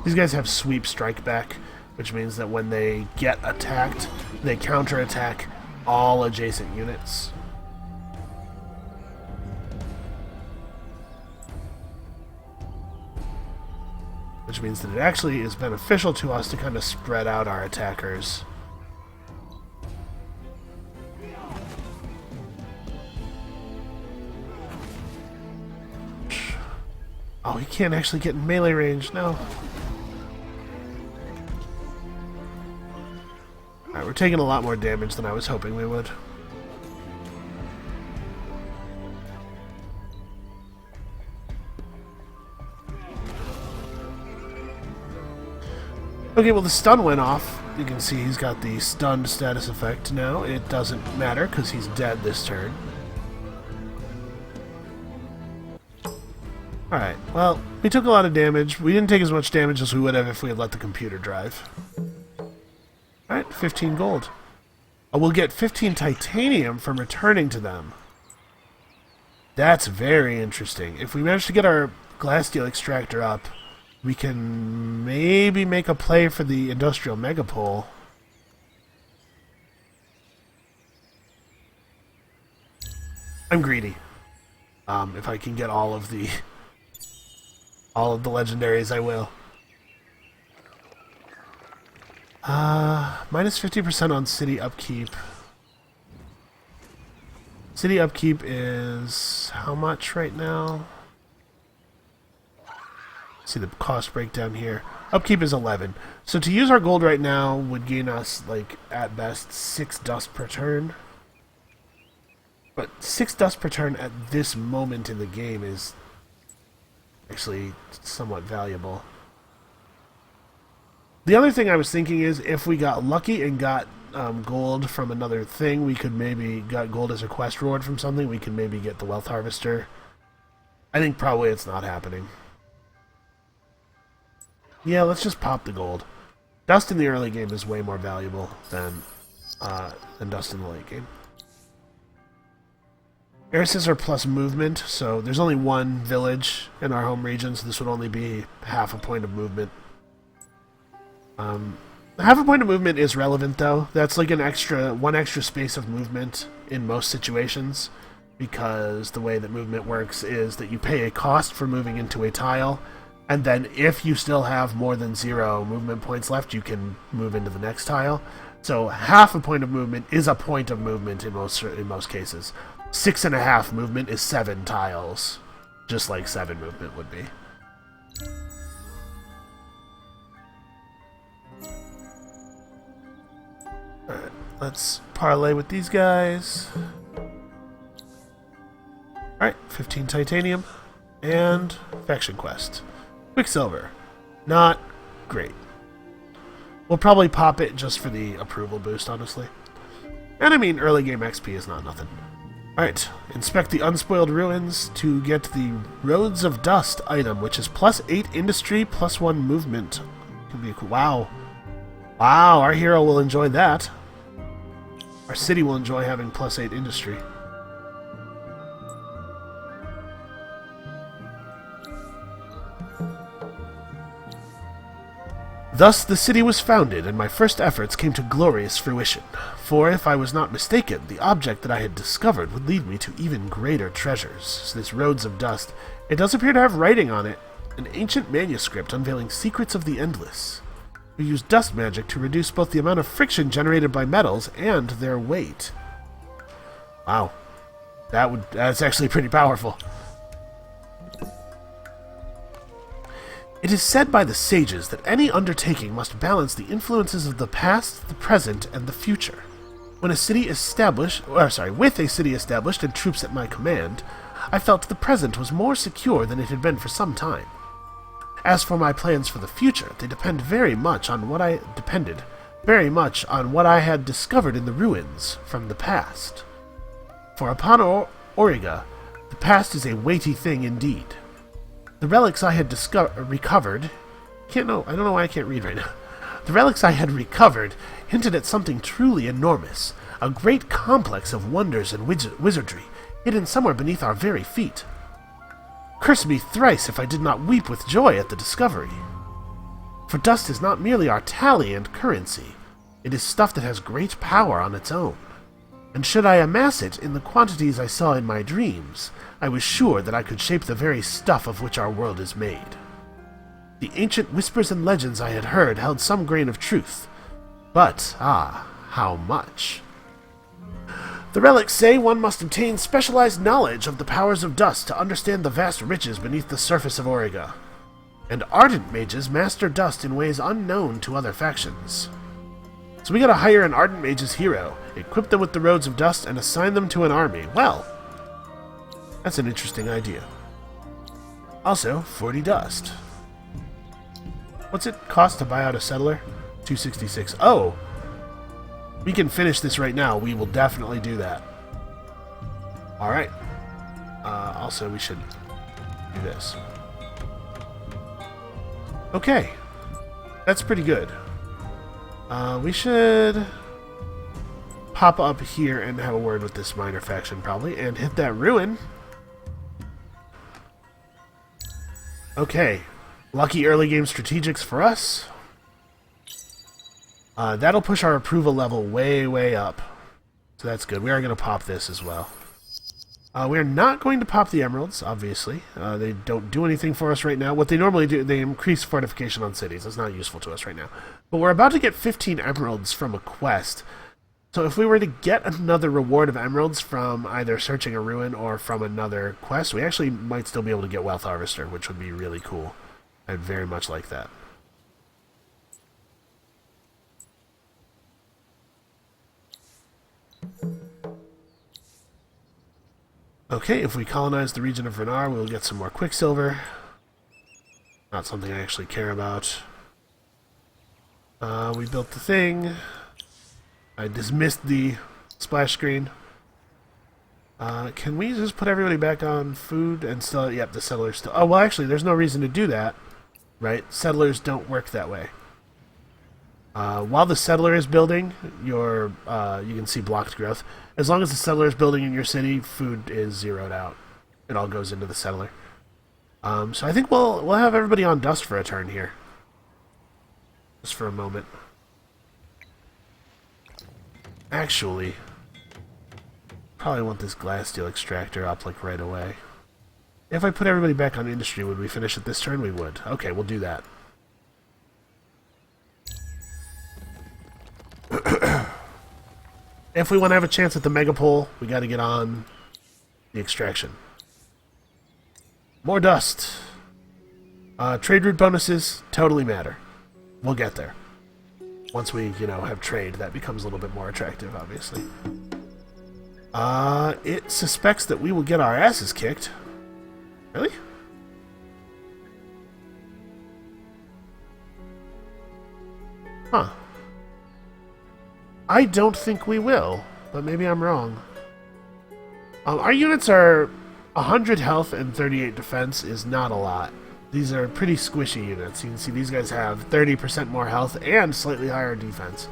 These guys have sweep strike back, which means that when they get attacked, they counterattack all adjacent units. Which means that it actually is beneficial to us to kind of spread out our attackers. Oh, he can't actually get in melee range, no. Alright, we're taking a lot more damage than I was hoping we would. Okay, well the stun went off. You can see he's got the stunned status effect now. It doesn't matter because he's dead this turn. Alright, well, we took a lot of damage. We didn't take as much damage as we would have if we had let the computer drive. Alright, 15 gold. Oh, we'll get 15 titanium from returning to them. That's very interesting. If we manage to get our glass steel extractor up, we can maybe make a play for the industrial megapole. I'm greedy. If I can get all of the legendaries, I will. Minus 50% on city upkeep. City upkeep is how much right now? See the cost breakdown here. Upkeep is 11. So to use our gold right now would gain us, like, at best, 6 dust per turn. But 6 dust per turn at this moment in the game is actually somewhat valuable. The other thing I was thinking is if we got lucky and got gold from another thing, we could maybe got gold as a quest reward from something, we could maybe get the wealth harvester. I think probably it's not happening. Yeah, let's just pop the gold. Dust in the early game is way more valuable than dust in the late game. Heiresses are plus movement, so there's only one village in our home region, so this would only be half a point of movement. Half a point of movement is relevant, though. That's like one extra space of movement in most situations, because the way that movement works is that you pay a cost for moving into a tile, and then if you still have more than 0 movement points left, you can move into the next tile. So half a point of movement is a point of movement in most cases. 6.5 movement is 7 tiles, just like 7 movement would be. Alright, let's parlay with these guys. Alright, 15 titanium and faction quest. Quicksilver. Not great. We'll probably pop it just for the approval boost, honestly. And I mean, early game XP is not nothing. Alright, inspect the unspoiled ruins to get the Roads of Dust item, which is plus 8 industry, plus 1 movement. Can be cool. Wow. Wow, our hero will enjoy that. Our city will enjoy having plus 8 industry. Thus the city was founded, and my first efforts came to glorious fruition. For if I was not mistaken, the object that I had discovered would lead me to even greater treasures. So this Roads of Dust, it does appear to have writing on it, an ancient manuscript unveiling secrets of the endless. We use dust magic to reduce both the amount of friction generated by metals and their weight. Wow. That's actually pretty powerful. It is said by the sages that any undertaking must balance the influences of the past, the present, and the future. With a city established and troops at my command, I felt the present was more secure than it had been for some time. As for my plans for the future, they depend very much on what I very much on what I had discovered in the ruins from the past. For upon Auriga, the past is a weighty thing indeed. The relics I had recovered... I don't know why I can't read right now. The relics I had recovered hinted at something truly enormous, a great complex of wonders and wizardry, hidden somewhere beneath our very feet. Curse me thrice if I did not weep with joy at the discovery. For dust is not merely our tally and currency, it is stuff that has great power on its own. And should I amass it in the quantities I saw in my dreams, I was sure that I could shape the very stuff of which our world is made. The ancient whispers and legends I had heard held some grain of truth, but, how much? The relics say one must obtain specialized knowledge of the powers of dust to understand the vast riches beneath the surface of Auriga. And ardent mages master dust in ways unknown to other factions. So we gotta hire an ardent mage's hero, equip them with the roads of dust, and assign them to an army. Well, that's an interesting idea. Also, 40 dust. What's it cost to buy out a settler? 266. Oh! We can finish this right now. We will definitely do that. Alright. Also, we should do this. Okay. That's pretty good. We should pop up here and have a word with this minor faction, probably, and hit that ruin. Okay. Lucky early game strategics for us. That'll push our approval level way, way up. So that's good. We are going to pop this as well. We're not going to pop the emeralds, obviously. They don't do anything for us right now. What they normally do, they increase fortification on cities. That's not useful to us right now. But we're about to get 15 emeralds from a quest. So if we were to get another reward of emeralds from either searching a ruin or from another quest, we actually might still be able to get Wealth Harvester, which would be really cool. I'd very much like that. Okay, if we colonize the region of Renar, we'll get some more Quicksilver. Not something I actually care about. We built the thing. I dismissed the splash screen. Can we just put everybody back on food and still... Yep, the settlers still... Oh, well, actually, there's no reason to do that, right? Settlers don't work that way. While the settler is building, you can see blocked growth. As long as the settler is building in your city, food is zeroed out. It all goes into the settler. So I think we'll have everybody on dust for a turn here. Just for a moment. Actually, probably want this glass steel extractor up like right away. If I put everybody back on industry, would we finish it this turn? We would. Okay, we'll do that. If we want to have a chance at the megapole, we got to get on the extraction. More dust. Trade route bonuses totally matter. We'll get there. Once we, have trade, that becomes a little bit more attractive, obviously. It suspects that we will get our asses kicked. Really? Huh. I don't think we will, but maybe I'm wrong. Our units are 100 health and 38 defense is not a lot. These are pretty squishy units. You can see these guys have 30% more health and slightly higher defense.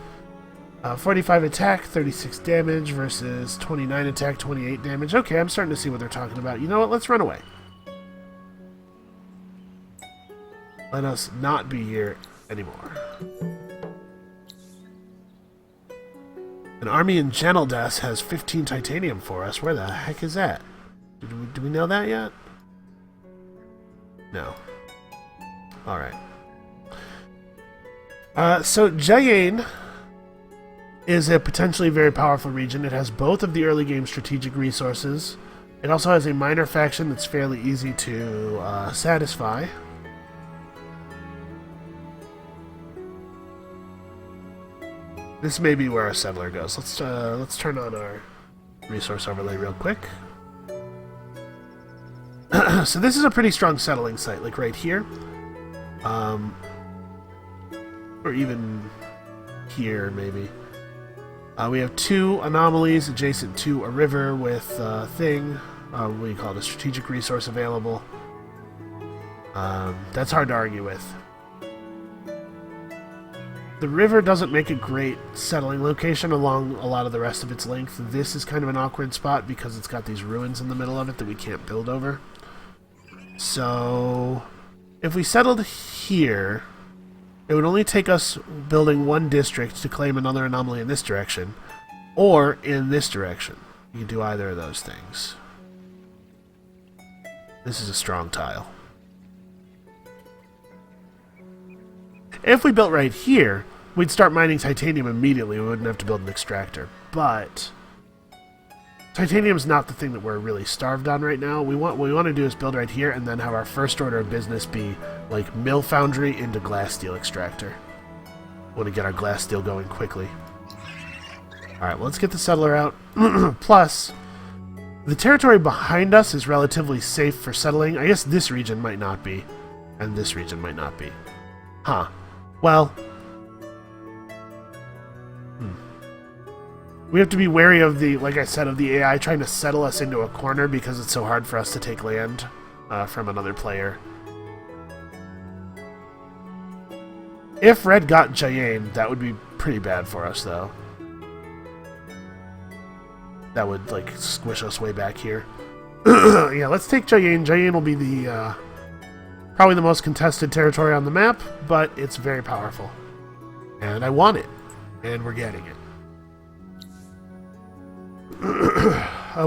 45 attack, 36 damage versus 29 attack, 28 damage. Okay, I'm starting to see what they're talking about. You know what? Let's run away. Let us not be here anymore. An army in Janeldas has 15 titanium for us. Where the heck is that? Do we know that yet? No. Alright. So Jayen is a potentially very powerful region. It has both of the early game strategic resources. It also has a minor faction that's fairly easy to satisfy. This may be where our settler goes. Let's turn on our resource overlay real quick. So this is a pretty strong settling site, like right here. Or even here, maybe. We have 2 anomalies adjacent to a river with a thing. What do you call it? A strategic resource available. That's hard to argue with. The river doesn't make a great settling location along a lot of the rest of its length. This is kind of an awkward spot because it's got these ruins in the middle of it that we can't build over. So, if we settled here, it would only take us building 1 district to claim another anomaly in this direction, or in this direction. You can do either of those things. This is a strong tile. If we built right here, we'd start mining titanium immediately. We wouldn't have to build an extractor. But titanium's not the thing that we're really starved on right now. What we want to do is build right here and then have our first order of business be like mill foundry into glass steel extractor. We want to get our glass steel going quickly. Alright, well, let's get the settler out. Plus, the territory behind us is relatively safe for settling. I guess this region might not be. And this region might not be. Huh. Well, we have to be wary of the, like I said, of the AI trying to settle us into a corner because it's so hard for us to take land from another player. If Red got Jayen, that would be pretty bad for us, though. That would, like, squish us way back here. Yeah, let's take Jayen. Jayen will be the, probably the most contested territory on the map, but it's very powerful. And I want it. And we're getting it.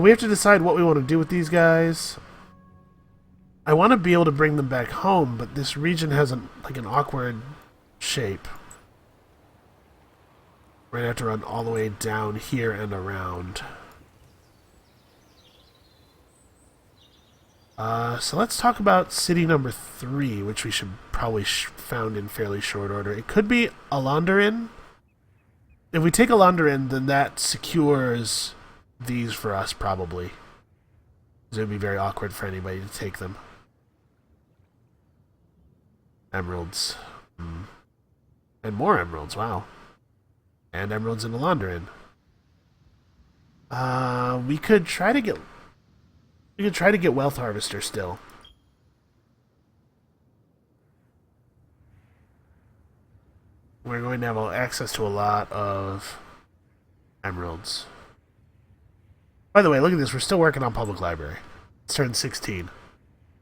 We have to decide what we want to do with these guys. I want to be able to bring them back home, but this region has an awkward shape. We're going to have to run all the way down here and around. So let's talk about city number 3, which we should probably found in fairly short order. It could be Alandarin. If we take Alandarin, then that secures these for us, probably. Because it would be very awkward for anybody to take them. Emeralds. And more emeralds, wow. And emeralds in Alandarin. We could try to get... We could try to get Wealth Harvester still. We're going to have access to a lot of emeralds. By the way, look at this. We're still working on public library. It's turned 16.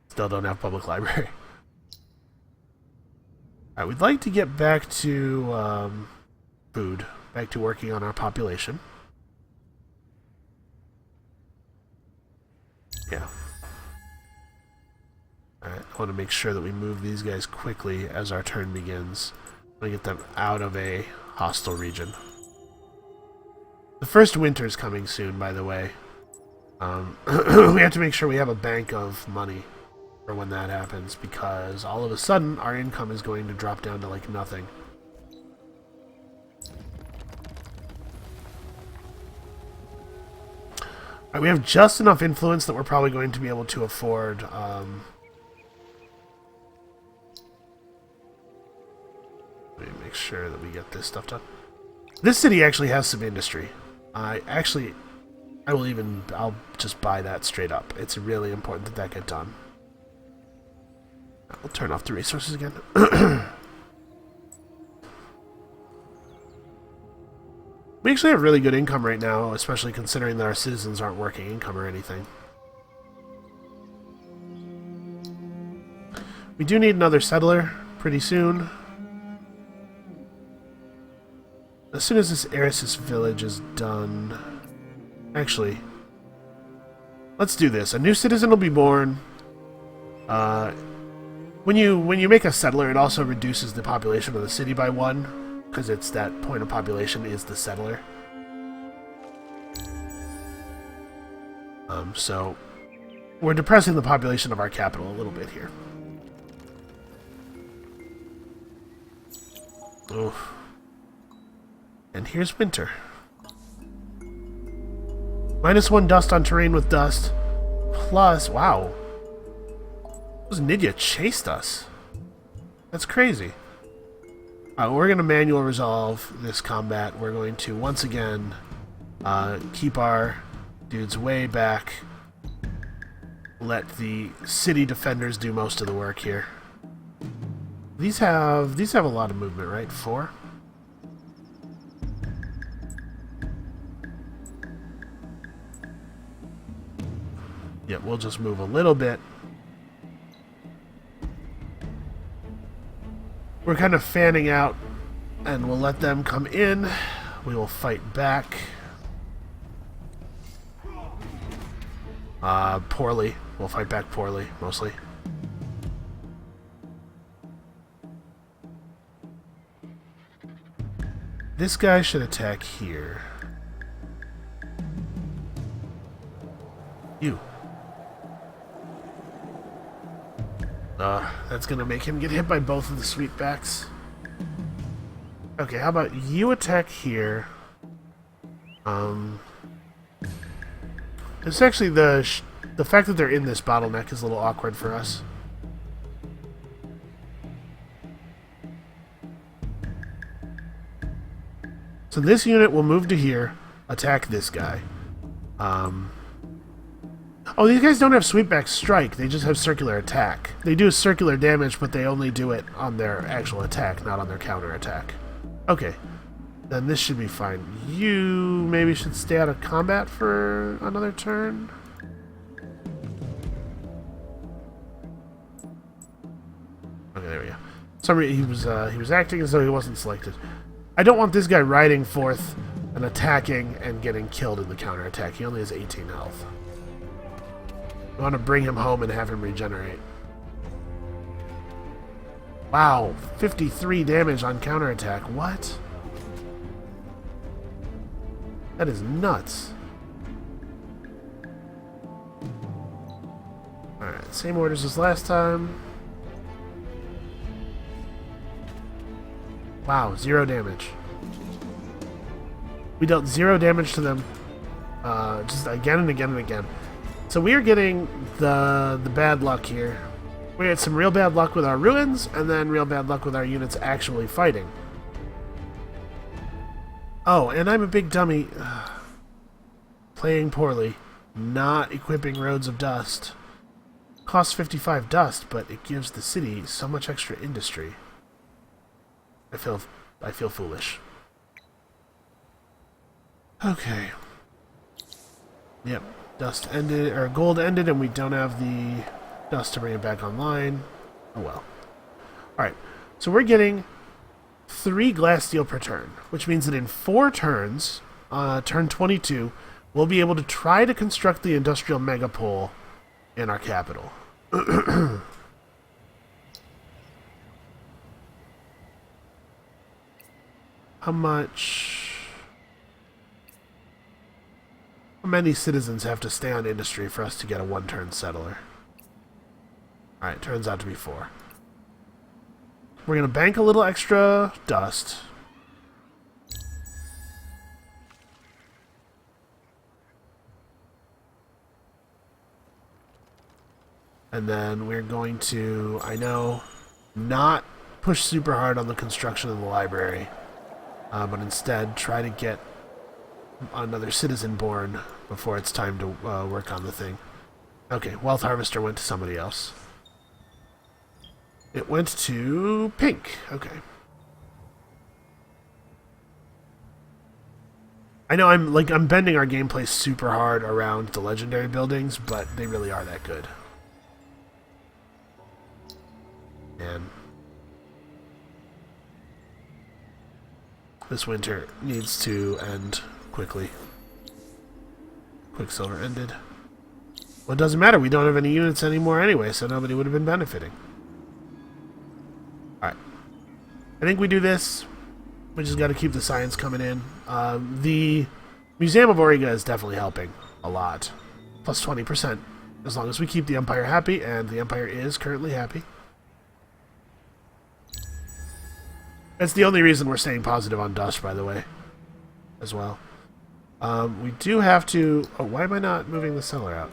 Still don't have public library. Alright, we'd like to get back to food. Back to working on our population. Yeah. Alright, I want to make sure that we move these guys quickly as our turn begins. I want to get them out of a hostile region. The first winter's coming soon, by the way. We have to make sure we have a bank of money for when that happens, because all of a sudden our income is going to drop down to like nothing. Right, we have just enough influence that we're probably going to be able to afford let me make sure that we get this stuff done. This city actually has some industry. I'll just buy that straight up. It's really important that that get done. We'll turn off the resources again. We actually have really good income right now, especially considering that our citizens aren't working income or anything. We do need another settler pretty soon. As soon as this Eris's village is done... Actually, let's do this. A new citizen will be born. When you make a settler, it also reduces the population of the city by 1, because it's that point of population is the settler. So we're depressing the population of our capital a little bit here. Oof. And here's winter. -1 dust on terrain with dust. Plus, wow. Those Nidya chased us. That's crazy. We're going to manual resolve this combat. We're going to, once again, keep our dudes way back. Let the city defenders do most of the work here. These have a lot of movement, right? 4? Yeah, we'll just move a little bit. We're kind of fanning out, and we'll let them come in. We will fight back. Poorly. We'll fight back poorly, mostly. This guy should attack here. You. That's gonna make him get hit by both of the sweepbacks. Okay, how about you attack here? It's actually the fact that they're in this bottleneck is a little awkward for us. So this unit will move to here, attack this guy. Oh, these guys don't have sweepback strike. They just have circular attack. They do circular damage, but they only do it on their actual attack, not on their counter attack. Okay. Then this should be fine. You maybe should stay out of combat for another turn. Okay, there we go. Somebody he was acting as though he wasn't selected. I don't want this guy riding forth and attacking and getting killed in the counter attack. He only has 18 health. I want to bring him home and have him regenerate. Wow, 53 damage on counterattack. What? That is nuts. Alright, same orders as last time. Wow, 0 damage. We dealt 0 damage to them just again and again and again. So we are getting the bad luck here. We had some real bad luck with our ruins, and then real bad luck with our units actually fighting. Oh, and I'm a big dummy. Playing poorly. Not equipping Roads of Dust. Costs 55 dust, but it gives the city so much extra industry. I feel foolish. Okay. Yep. Dust ended, or gold ended, and we don't have the dust to bring it back online. Oh well. Alright, so we're getting 3 glass steel per turn, which means that in 4 turns, turn 22, we'll be able to try to construct the industrial megapole in our capital. How many citizens have to stay on industry for us to get a 1-turn settler? Alright, turns out to be 4. We're going to bank a little extra dust. And then we're going to, I know, not push super hard on the construction of the library, but instead try to get another citizen born before it's time to work on the thing. Okay, Wealth Harvester went to somebody else. It went to Pink. Okay. I know I'm bending our gameplay super hard around the legendary buildings, but they really are that good. And this winter needs to end quickly. Quicksilver ended. Well, it doesn't matter. We don't have any units anymore anyway, so nobody would have been benefiting. Alright. I think we do this. We just got to keep the science coming in. The Museum of Auriga is definitely helping a lot. Plus 20%. As long as we keep the Empire happy, and the Empire is currently happy. That's the only reason we're staying positive on dust, by the way, as well. We do have to... Oh, why am I not moving the cellar out?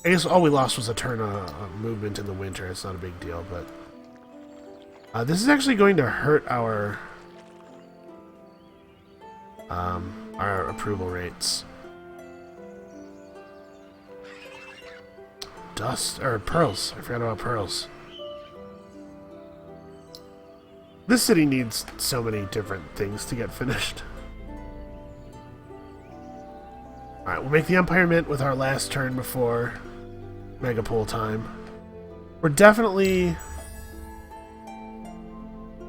I guess all we lost was a turn of movement in the winter. It's not a big deal, but... This is actually going to hurt our approval rates. Dust, or pearls. I forgot about pearls. This city needs so many different things to get finished. Alright, we'll make the Empire Mint with our last turn before Megapole time. We're definitely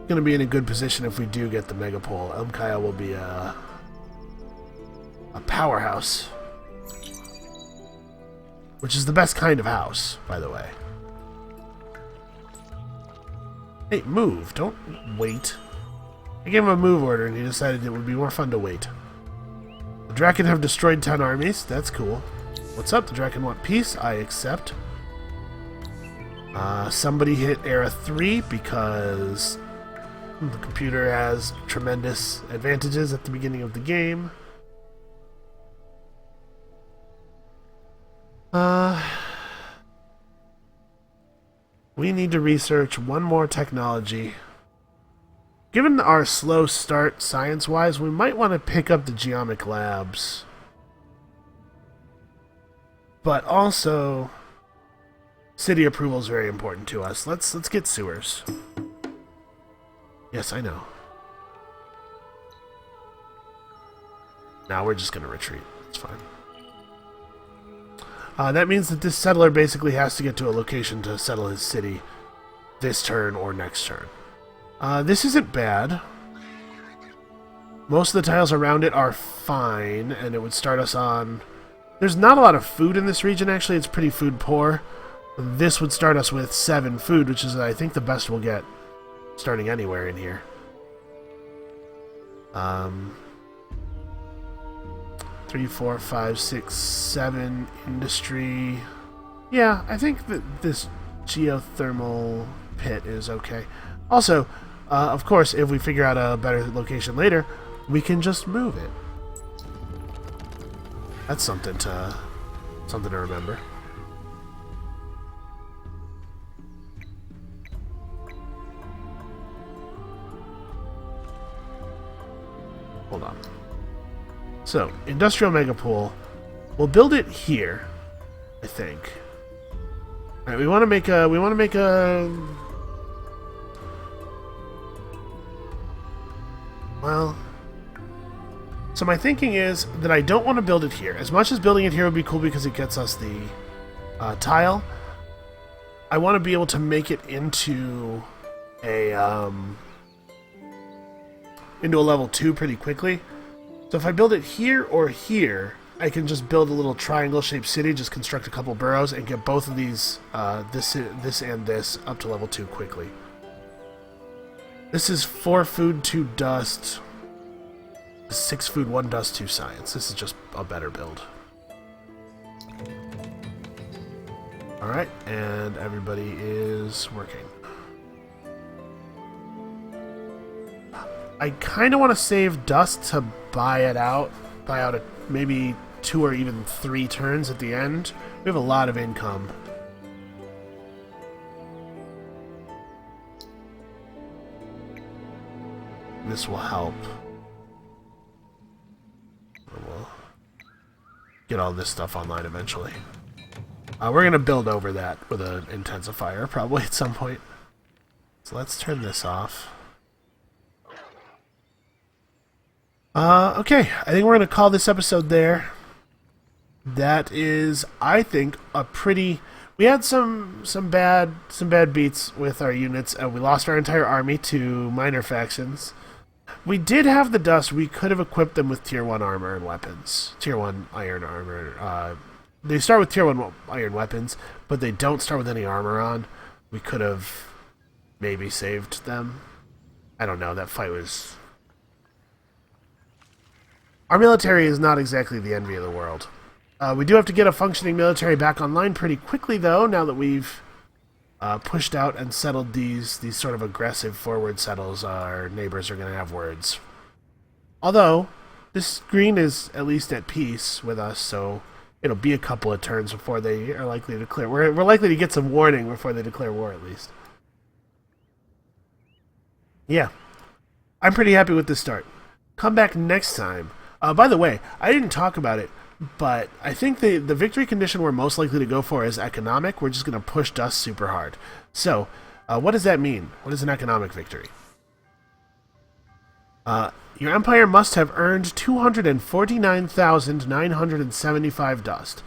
going to be in a good position if we do get the Megapole. Elmkaya will be a powerhouse. Which is the best kind of house, by the way. Hey, move. Don't wait. I gave him a move order and he decided it would be more fun to wait. The Draken have destroyed 10 armies. That's cool. What's up? The Draken want peace. I accept. Somebody hit Era 3 because the computer has tremendous advantages at the beginning of the game. We need to research one more technology. Given our slow start science-wise, we might want to pick up the geomic labs. But also, city approval is very important to us. Let's get sewers. Yes, I know. Now we're just going to retreat. It's fine. That means that this settler basically has to get to a location to settle his city this turn or next turn. This isn't bad. Most of the tiles around it are fine, and it would start us on... There's not a lot of food in this region, actually. It's pretty food poor. This would start us with 7 food, which is, I think, the best we'll get starting anywhere in here. 3, 4, 5, 6, 7 industry. Yeah, I think that this geothermal pit is okay. Also, of course, if we figure out a better location later, we can just move it. That's something to remember. Hold on. So, Industrial Megapool. We'll build it here, I think. Alright, we want to make a... Well... So my thinking is that I don't want to build it here. As much as building it here would be cool because it gets us the tile, I want to be able to make it into a level 2 pretty quickly. So if I build it here or here, I can just build a little triangle-shaped city, just construct a couple boroughs, and get both of these, this and this, up to level 2 quickly. This is 4 food, 2 dust, 6 food, 1 dust, 2 science. This is just a better build. Alright, and everybody is working. I kind of want to save dust to buy out maybe 2 or even 3 turns at the end. We have a lot of income. This will help. We'll get all this stuff online eventually. We're going to build over that with an intensifier probably at some point. So let's turn this off. Okay, I think we're going to call this episode there. That is, I think, a pretty... We had some bad beats with our units. We lost our entire army to minor factions. We did have the dust. We could have equipped them with tier 1 armor and weapons. Tier 1 iron armor. They start with tier 1 iron weapons, but they don't start with any armor on. We could have maybe saved them. I don't know. That fight was... Our military is not exactly the envy of the world. We do have to get a functioning military back online pretty quickly, though, now that we've pushed out and settled these sort of aggressive forward settles. Our neighbors are going to have words. Although, this green is at least at peace with us, so it'll be a couple of turns before they are likely to declare. We're likely to get some warning before they declare war, at least. Yeah, I'm pretty happy with this start. Come back next time. By the way, I didn't talk about it, but I think the victory condition we're most likely to go for is economic. We're just going to push dust super hard. So, what does that mean? What is an economic victory? Your empire must have earned 249,975 dust.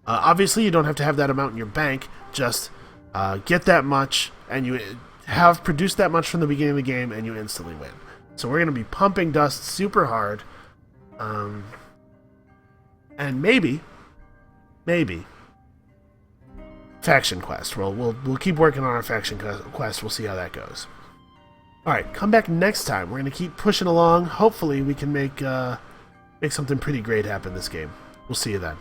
Obviously, you don't have to have that amount in your bank. Just get that much, and you have produced that much from the beginning of the game, and you instantly win. So we're going to be pumping dust super hard. And maybe, faction quest. We'll keep working on our faction quest. We'll see how that goes. All right, come back next time. We're gonna keep pushing along. Hopefully, we can make something pretty great happen this game. We'll see you then.